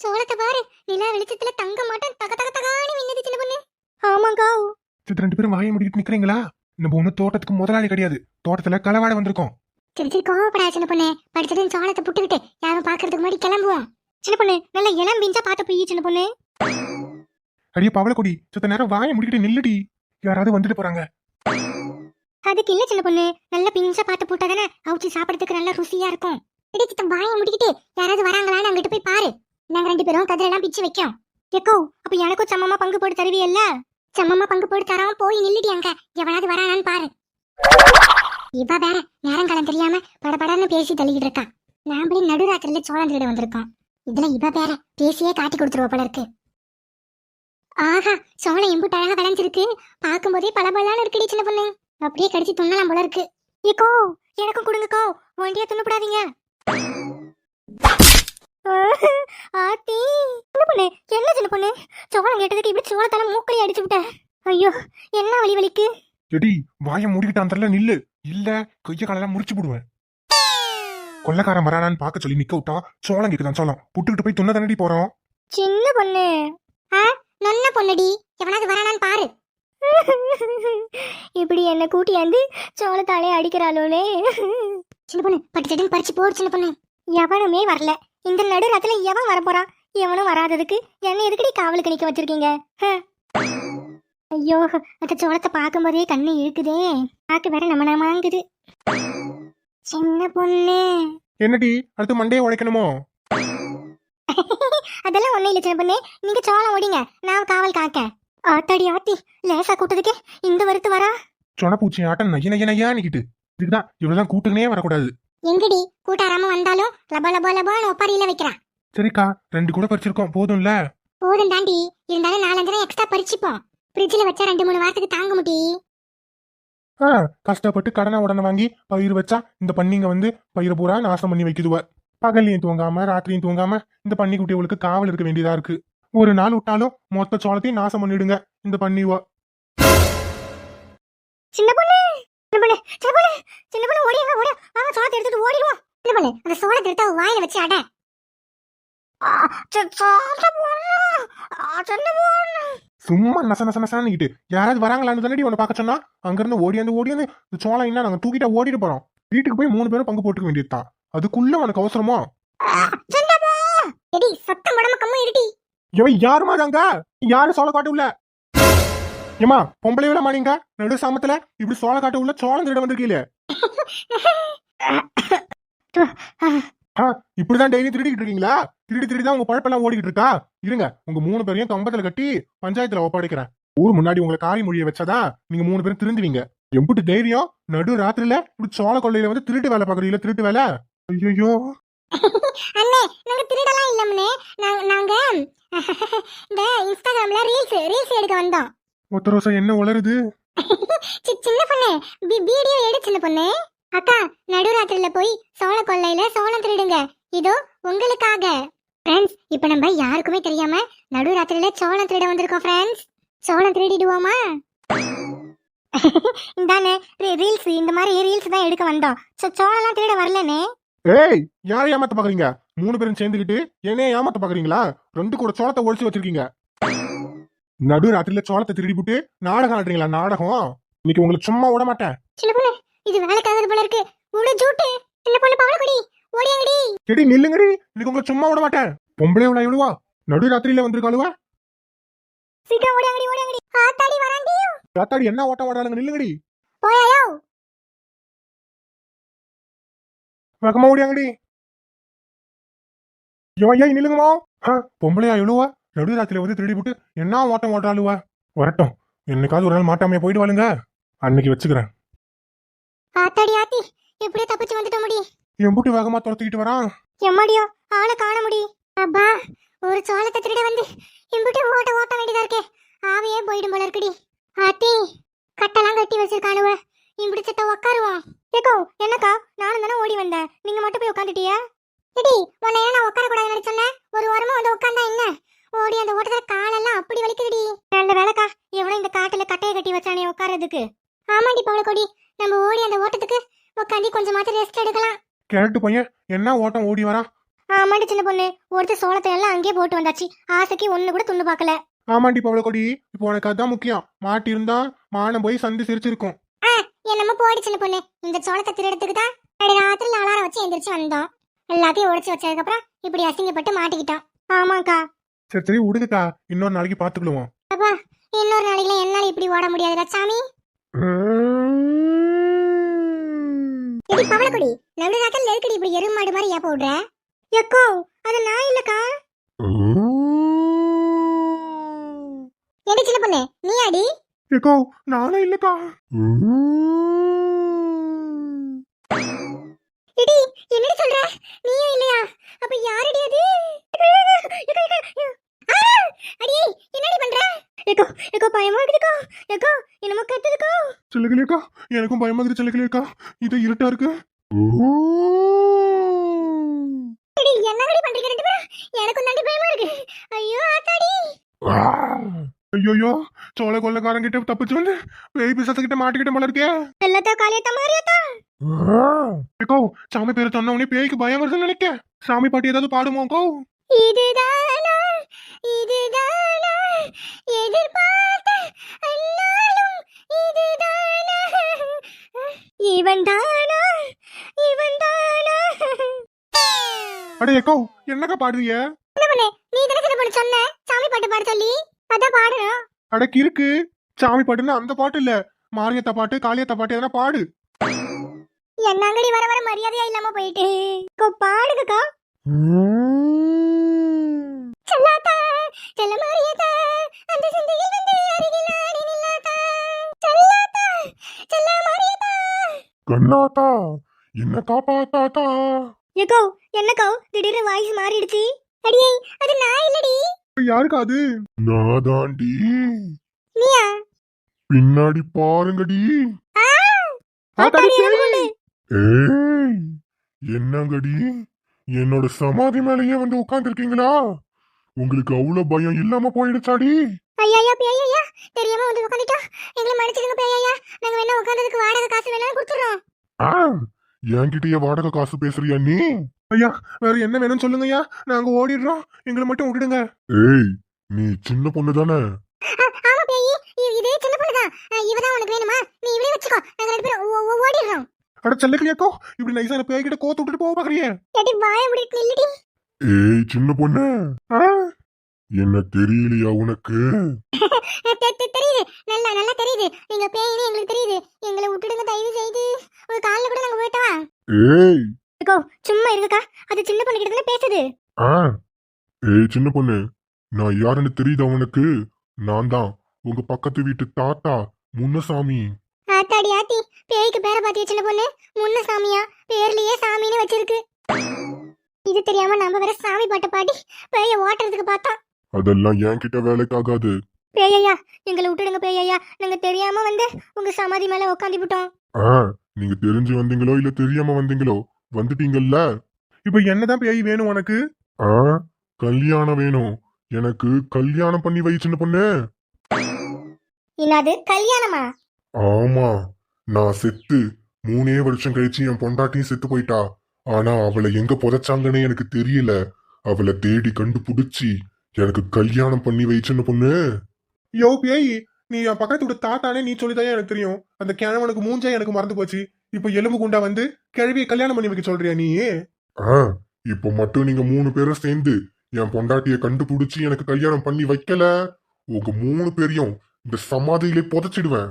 சோளத்தை பாரு, நிலா வெளிச்சத்துல தங்க மாட்டோம் தக தக தகான்னு மின்னுது சின்ன பொண்ணு. ஆமாங்கா. சித்த 2 பேரும் வாயை முடிக்கிட்டு நிக்கிறீங்களா? நம்ம ஒண்ணு தோட்டத்துக்கு முதலாளி கிடையாது, தோட்டத்துல களவாட வந்திருக்கோம். சரி சரி கோவப்படாத சின்ன பொண்ணு. படிச்சது சோளத்தை புட்டுக்கிட்டு யாரும் பாக்குறதுக்கு முன்னாடி கிளம்புவோம். சின்ன பொண்ணு நல்லா இளம் பிஞ்சா பாத்து போய் சின்ன பொண்ணு. அடியே பவளக்கொடி, சித்த நேரம் வாயை முடிக்கிட்டு நில்லுடி, யாராவது வந்துட்டு போறாங்க. அதுக்கு இல்ல சின்ன பொண்ணு, நல்ல பிஞ்சா பாத்து போட்டாதானே அவுச்சி சாப்பிடறதுக்கு நல்ல ருசியா இருக்கும். இடி சித்த வாயை முடிக்கிட்டு யாராவது வராங்களான்னு அங்கிட்டு போய் பாரு. நாங்க 2 பேரும் கதிரெல்லாம் பிச்சு வைக்கோம். ஏக்கோ அப்ப எனக்கும் சமமா பங்கு போட்டு தருவியல்ல? சமமா பங்கு போட்டு தரோம், போய் நில்லுடி அங்க. எவனாவது வரானான்னு பாரு. இவ வேற நேரங்காலம் தெரியாம படபடன்னு பேசி தள்ளிக்கிட்டு இருக்கா. நாமளே நடுராத்திரில சோளம் திருட வந்திருக்கோம். இதுல இவ வேற பேசியே காட்டி கொடுத்துருவ போல இருக்கு. ஆஹா, சோளம் எம்புட்டு அழகா விளைஞ்சிருக்கு. பாக்கும் போதே பளபளன்னு இருக்குடி சின்ன பொண்ணு. அப்படியே கடிச்சு துண்ணலாம் போல இருக்கு. ஏக்கோ எனக்கும் கொடுங்கக்கோ, ஒண்டியா துண்ணப்படாதீங்க. ஆத்தி சின்ன பொண்ணு, என்ன சின்ன பொண்ணு, சோளம் கேட்டதுக்கு இப்படி சோளத்தால மூக்கடி அடிச்சு விட்ட. ஐயோ என்ன வலி வலிக்கு. எடி வாயை மூடிக்கிட்டு அந்த நில்லு, இல்ல கைய காலெல்லாம் முறிச்சு போடுவேன். கொள்ளக்காரன் வரானான்னு பாக்க சொல்லி நிக்க விட்டா சோளம் கேக்குதான். சோளம் புட்டுக்கிட்டு போய் துண்ண தானடி போறோம். சின்ன பொண்ணு நொன்ன பொண்ணடி, எவனாவது வரானான்னு பாரு. இப்படி என்ன கூட்டியாந்து சோளத்தாலே அடிக்கிறாளோலே. சின்ன பொண்ணு பட்டு சட்டுன்னு பறிச்சு போடு சின்ன பொண்ணு. எவனுமே வரல, இந்த நடுராத்துல எவன் வரப்போறான்? எவனும் வராததுக்கு என்ன எதுக்கடி காவலுக்கு நிக்க வச்சிருக்கீங்க? ஐயோ அந்த சோளத்தை பார்க்கும் போதே கண்ணு இழுக்குதே, பாக்கு வேற நம்ம நாமாங்குது. சின்ன பொண்ணு என்னடி அடுத்து மண்டையை உடைக்கணுமோ? அதெல்லாம் ஒண்ணு இல்ல சின்ன பொண்ணு, நீங்க சோளம் ஓடிங்க, நான் காவல் காக்க. ஆத்தாடி ஆத்தி, லேசா கூட்டதுக்கே இந்த வருத்து வரா. சொனப்பூச்சி ஆட்டம் நைய நைய நையா நிக்கிட்டு. இதுக்குதான் இவ்வளவுதான் கூட்டுனே வரக்கூடாது. எங்கடி கூட்டாராம வந்தாலும் லப லப லபான்னு ஒப்பாரியில வைக்கிறா. சரிக்கா 2 கூட பறிச்சிருக்கோம், போதும்ல? போதும் தாண்டி, இருந்தாலும் 4-5 எக்ஸ்ட்ரா பறிச்சுப்போம். ஃப்ரிட்ஜில் வச்சா 2-3 வாரத்துக்கு தாங்க முடி. கஷ்டப்பட்டு கடனை உடனே வாங்கி பயிர் வச்சா இந்த பண்ணிங்க வந்து பயிரை பூரா நாசம் பண்ணி வைக்குதுவ. பகல்லையும் தூங்காம ராத்திரியும் தூங்காம இந்த பன்னி குட்டிகளுக்கு காவல் இருக்க வேண்டியதா இருக்கு. ஒரு நாள் விட்டாலும் மொத்த சோளத்தையும் நாசம் பண்ணிடுங்க இந்த பண்ணிவ. சின்ன பொண்ணு சின்ன பொண்ணு சின்ன பொண்ணு சின்ன பொண்ணு ஓடிங்க, ஓடி வாங்க சோளத்தை எடுத்துட்டு ஓடிடுவோம். சின்ன பொண்ணு அந்த சோளத்தை எடுத்து வாயில வச்சு அட. சும்மா நச நச நசான்னுக்கிட்டு யாராவது வராங்களான்னு தானடி உன்னை பார்க்க சொன்னா? அங்கிருந்து ஓடியாந்து சோளம் என்ன நாங்க தூக்கிட்டா ஓடிட்டு போறோம். வீட்டுக்கு போய் 3 பேரும் பங்கு போட்டுக்க வேண்டியதுதான். அதுக்குள்ள உனக்கு அவசரமோ? சத்தம் உடம்பு கம்மி இருட்டி. இவன் யாருமா தாங்க? யாரு சோள காட்டு உள்ள? ஏமா பொம்பளை விட மாட்டீங்க நடு சாமத்துல இப்படி சோள காட்டு உள்ள சோளம் திருட வந்திருக்கீங்களே. இப்படிதான் டெய்லி திருடிக்கிட்டு இருக்கீங்களா? திருடிதான் உங்க பழப்பெல்லாம் ஓடிக்கிட்டு இருக்கா? இருங்க உங்க 3 பேரையும் கம்பத்துல கட்டி பஞ்சாயத்துல ஒப்படைக்கிறேன். ஊர் முன்னாடி உங்களை காரி மொழியை வச்சாதான் நீங்க 3 பேரும் திருந்துவீங்க. எம்பிட்டு தைரியம் நடு ராத்திரில இப்படி சோள கொள்ளையில வந்து திருட்டு வேலை பாக்குறீங்களா? திருட்டு வேலை. ஐயோ அண்ணே நாங்க திருடலாம் இல்லம்னே, நாங்க இந்த இன்ஸ்டாகிராம்ல ரீல்ஸ் எடுக்க வந்தோம். ஒத்த ரோசா என்ன உளருது? சின்ன பொண்ணு வீடியோ எடு சின்ன பொண்ணு. அக்கா நடுராத்திரில போய் சோள கொள்ளையில சோளம் திருடுங்க, இதோ உங்களுக்காக. ஃப்ரெண்ட்ஸ் இப்ப நம்ம யாருக்குமே தெரியாம நடுராத்திரில சோளம் திருட வந்திருக்கோம் ஃப்ரெண்ட்ஸ். சோளம் திருடிடுவோமா? இந்தானே ரீல்ஸ், இந்த மாதிரி ரீல்ஸ் தான் எடுக்க வந்தோம். சோளம்லாம் திருட வரலனே. ஏய் யாரை ஏமாத்த பாக்குறீங்க? 3 பேரும் சேர்ந்துக்கிட்டு என்னைய ஏமாத்த பாக்குறீங்களா? 2 கூட சோளத்தை ஒழிச்சு வச்சிருக்கீங்க. நடு ராத்திரில சோளத்தை திருடி போட்டு நாடகம் ஆடுறீங்களா? நாடகம் இன்னைக்கு உங்களுக்கு சும்மா விட மாட்டேன். சின்ன பொண்ணு இது வேலைக்காக போல இருக்கு, உட ஜூட்டு. சின்ன பொண்ணு பவளக்குடி ஓடியாங்கடி. கேடி நில்லுங்கடி, இன்னைக்கு உங்களுக்கு சும்மா விட மாட்டேன். பொம்பளை உள்ள இழுவா நடு ராத்திரில வந்திருக்காளுவா. சீக்கிரம் ஓடியாங்கடி. ஆத்தாடி வராண்டி. ஆத்தாடி என்ன ஓட்ட ஓடாளுங்க, நில்லுங்கடி. போயாயோ வேகமா ஓடியாங்கடி. ஐயா நில்லுங்கம்மா. பொம்பளையா இழுவா நடு ராத்திரில வந்து திருடி போட்டு என்ன ஓட்டம் ஓட்டாளுவா. வரட்டும், என்னைக்காவது ஒரு நாள் மாட்டாமையா போயிட்டு வாழுங்க, அன்னைக்கு வச்சுக்கிறேன். ஆத்தாடி ஆத்தி எப்படியே தப்பிச்சு வந்துட்ட முடி. எம்புட்டு வேகமா துரத்திக்கிட்டு வரான். எம்மாடியோ ஆளை காண முடி. அப்பா ஒரு சோளத்தை திருட வந்து எம்புட்டு ஓட்ட வேண்டியதா இருக்கே, ஆவியே போயிடும் போல இருக்குடி. ஆத்தி கட்டெல்லாம் கட்டி வச்சிருக்கானுவ, இப்படி சித்த உட்காருவோம். ஏக்கோ என்னக்கா நானும் தானே ஓடி வந்தேன், நீங்க மட்டும் போய் உட்காந்துட்டியா? இடி உன்னை ஏன் நான் உட்கார கூடாதுன்னு சொன்னேன்? ஒரு வாரமா வந்து உட்காந்தா என்ன? ஓடி அந்த ஓட்டத்துல காலெல்லாம் அப்படி வலிக்குதுடி. நல்ல வேலைக்கா எவனோ இந்த காட்டுல கட்டையை கட்டி வச்சானே உட்காரதுக்கு. ஆமாடி பவளக்கொடி, நம்ம ஓடி அந்த ஓட்டத்துக்கு உட்காந்து கொஞ்சமாச்சும் ரெஸ்ட் எடுக்கலாம். கேரட்டு பையன் என்ன ஓட்டம் ஓடி வரான். ஆமாண்டி சின்ன பொண்ணு, ஒருத்தர் சோளத்தை எல்லாம் அங்கேயே போட்டு வந்தாச்சு. ஆசைக்கு ஒண்ணு கூட துண்ணு பார்க்கல. ஆமாண்டி பவளக்கொடி, இப்போ உனக்கு அதான் முக்கியம். மாட்டி இருந்தா மானம் போய் சந்து சிரிச்சிருக்கும். என்னமோ போடி சின்ன பொண்ணு, இந்த சோளத்தை திருடத்துக்கு தான் ராத்திரி அலாரம் வச்சு எந்திரிச்சு வந்தோம். எல்லாத்தையும் உடைச்சு வச்சதுக்கு அப்புறம் இப்படி அசிங்கப்பட்டு மாட்டிக்கிட்டோம். ஆமாக்கா. சரி சரி விடுங்கக்கா, இன்னொரு நாளைக்கு பாத்துக்கிடுவோம். அப்பா, இன்னொரு நாளைக்குல என்னால இப்படி ஓட முடியாதுடா சாமி. எடி பவளக்கொடி, நடுராத்திரி நெருக்கடி இப்படி எருமாடு மாதிரி ஏப்ப விடுற? எக்கோ, அது நான் இல்லக்கா. எடி சின்ன பொண்ணு, நீ அடி. ஏக்கோ நானும் இல்லக்கா. எடி என்னடி சொல்ற? நீயும் இல்லையா? அப்ப யாரடி அது? அடியே என்னடி பண்ற? ஏக்கோ ஏக்கோ பயமா இருக்குதுக்கா. ஏக்கோ என்னமோ கத்துதுக்கா. சிலகலியக்கா, எனக்கும் பயமா இருக்கு சிலகலியக்கா. இது இருட்டா இருக்கு. எடி என்னடி பண்றீங்க ரெண்டு பேரும்? எனக்கும் தாண்டி பயமா இருக்கு. ஐயோ ஆத்தாடி. ஐயோ சோழ கொள்ளக்காரங்கிட்ட தப்பிச்சு வந்து பேய் பிசாசு மாட்டிக்கிட்ட போல இருக்கே. எல்லாத்தா காளியத்தா மாரியத்தா. ஏக்கோ சாமி பேரை சொன்ன உடனே பேய்க்கு பயம் வருதுன்னு நினைக்க. சாமி பாட்டி ஏதாவது பாடுமோக்கோ? இதுதானா இதுதானா எதிர்பார்த்த அந்நாளும் இதுதானா இவன்தானா இவன்தானா. அட ஏக்கோ என்னக்கா பாடுறீங்க? நீ தானே சின்ன பொண்ணு சொன்ன சாமி பாட்டு பாட சொல்லி, அதான் பாடுறோம். அடக்கு இருக்கு, சாமி பாட்டுன்னா அந்த பாட்டு இல்ல, மாரியத்தா பாட்டு காளியத்தா பாட்டு எதனா பாடு. என்னங்கடி வர வர மரியாதையா இல்லாம போயிட்டு பாடுங்கக்கா. செல்லாத்தா செல்ல மாரியத்தா அந்த சந்தையில் வந்து அருகில் ஆடி நில்லாத்தா. செல்லாத்தா செல்ல மாரியத்தா. கண்ணாத்தா என்ன காப்பாத்தாத்தா. ஏக்கோ என்னக்கோ திடீர்னு வாய்ஸ் மாறிடுச்சு. அடியே அது நான் இல்லடி. யாருக்கா அது? நாதாண்டி. நீயா? பின்னாடி பாருங்கடி. ஏய் என்னங்கடி, என்னோட சமாதி மேலேயே வந்து உட்கார்ந்துருக்கீங்களா? உங்களுக்கு அவ்வளவு பயம் இல்லாம போயிடுச்சாடி? ஐயா பேய்யா, தெரியாம வந்து உட்கார்ந்துட்டோம். எங்களை மன்னிச்சிடுங்க பேய்யா. நாங்க வேணா உட்கார்ந்ததுக்கு வாடகை காசு வேணா கொடுத்துறோம். என்கிட்டயே வாடகை காசு பேசுறியா நீ? ஐயா வேற என்ன வேணும்னு சொல்லுங்கய்யா, நாங்க ஓடிடுறோம், எங்களை மட்டும் விட்டுடுங்க. ஏய் நீ சின்ன பொண்ணு தானே? ஆமா பேயி, இதே சின்ன பொண்ணு தான். இவதான் உனக்கு வேணுமா? நீ இவளே வச்சுக்கோ, நாங்க ரெண்டு பேரும் ஓடிடுறோம். அட செல்லக்கிளியாக்கோ, இப்படி நைஸான பேய்கிட்ட கோத்து விட்டுட்டு போக பாக்குறியே. எடி வாய முடிட்டு நில்லுடி. ஏய் சின்ன பொண்ணு, என்ன தெரியலையா உனக்கு? தெரியுது, நல்லா நல்லா தெரியுது. நீங்க பேயின்னு எங்களுக்கு தெரியுது. எங்களை விட்டுடுங்க தயவு செய்து. உங்க கால்ல கூட நாங்க போயிட்டோம். ஏய் ஏக்கோ சும்மா இருக்கக்கா, அது சின்ன பொண்ணு கிட்ட தானே பேசுது. ஏய் சின்ன பொண்ணு, நான் யாருன்னு தெரியுதா உனக்கு? நான் தான் உங்க பக்கத்து வீட்டு தாத்தா முன்னசாமி. ஆத்தாடி ஆத்தி, பேய்க்கு பேரை பாத்தியா சின்ன பொண்ணு? முன்னசாமியா, பேர்லயே சாமின்னு வச்சிருக்கு. இது தெரியாம நம்ம வேற சாமி பாட்டு பாடி பேய ஓட்டுறதுக்கு பார்த்தா. அதெல்லாம் என்கிட்ட வேலைக்காகாது. பேய்யா எங்களை விட்டுடுங்க பேய்யா, நாங்க தெரியாம வந்து உங்க சமாதி மேல உட்காந்து விட்டோம். நீங்க தெரிஞ்சு வந்தீங்களோ இல்ல தெரியாம வந்தீங்களோ, வந்துட்டீங்கல்ல. இப்ப என்னதான் பேய் வேணும் உனக்கு? கல்யாணம் வேணும். எனக்கு கல்யாணம் பண்ணி வை சின்ன பொண்ணு. என்னது கல்யாணமா? ஆமா, நான் செத்து 3 வருஷம் கழிச்சு என் பொண்டாட்டியும் செத்து போயிட்டா. ஆனா அவளை எங்க புதைச்சாங்கன்னு எனக்கு தெரியல. அவளை தேடி கண்டுபிடிச்சி எனக்கு கல்யாணம் பண்ணி வை சின்ன பொண்ணு. யோ பேய், நீ என் பக்கத்து விட தாத்தானே நீ சொல்லிதான் எனக்கு தெரியும். அந்த கிழவனுக்கு மூஞ்சே எனக்கு மறந்து போச்சு. இப்ப எலும்பு குண்டா வந்து கிழவியை கல்யாணம் பண்ணி வைக்க சொல்றியா நீ? இப்ப மட்டும் நீங்க 3 பேரும் சேர்ந்து என் பொண்டாட்டிய கண்டுபிடிச்சி எனக்கு கல்யாணம் பண்ணி வைக்கல, உங்க 3 பேரையும் இந்த சமாதியிலே புதைச்சிடுவேன்.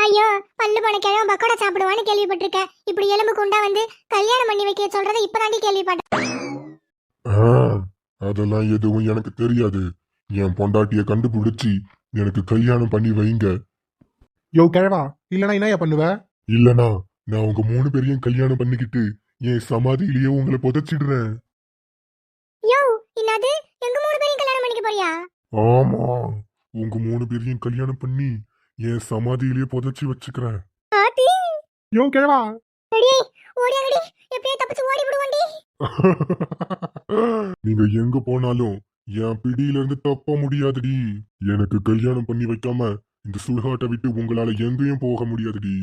ஐயோ பல்லு போன கிழவன் பக்கோடா சாப்பிடுவான்னு கேள்விப்பட்டிருக்கேன். இப்படி எலும்பு குண்டா வந்து கல்யாணம் பண்ணி வைக்க சொல்றதை இப்பதாண்டி கேள்விப்பட்டேன். அதெல்லாம் எதுவும் எனக்கு தெரியாது. என் பொண்டாட்டிய கண்டுபிடிச்சி எனக்கு கல்யாணம் பண்ணி வைங்க. யோ கிழவா, இல்லனா என்ன பண்ணுவ? இல்லனா நான் உங்க 3 பேரையும் கல்யாணம் பண்ணிக்கிட்டு என் சமாதியிலேயே உங்களை புதைச்சிடுறேன். யோ என்னது, எங்க 3 பேரையும் கல்யாணம் பண்ணிக்க போறியா? ஆமா, உங்க 3 பேரையும் கல்யாணம் பண்ணி என் சமாதியிலேயே புதைச்சி வச்சுக்கிறேன். ஆத்தி யோ கிழவா, டேய் ஓடியாங்கடி, எப்படியே தப்பிச்சு ஓடி விடுவோண்டி. நீங்க எங்க போனாலும் என் பிடியில இருந்து தப்ப முடியாதுடி. எனக்கு கல்யாணம் பண்ணி வைக்காம இந்த சுடுகாட்டை விட்டு உங்களால எங்கேயும் போக முடியாதுடி.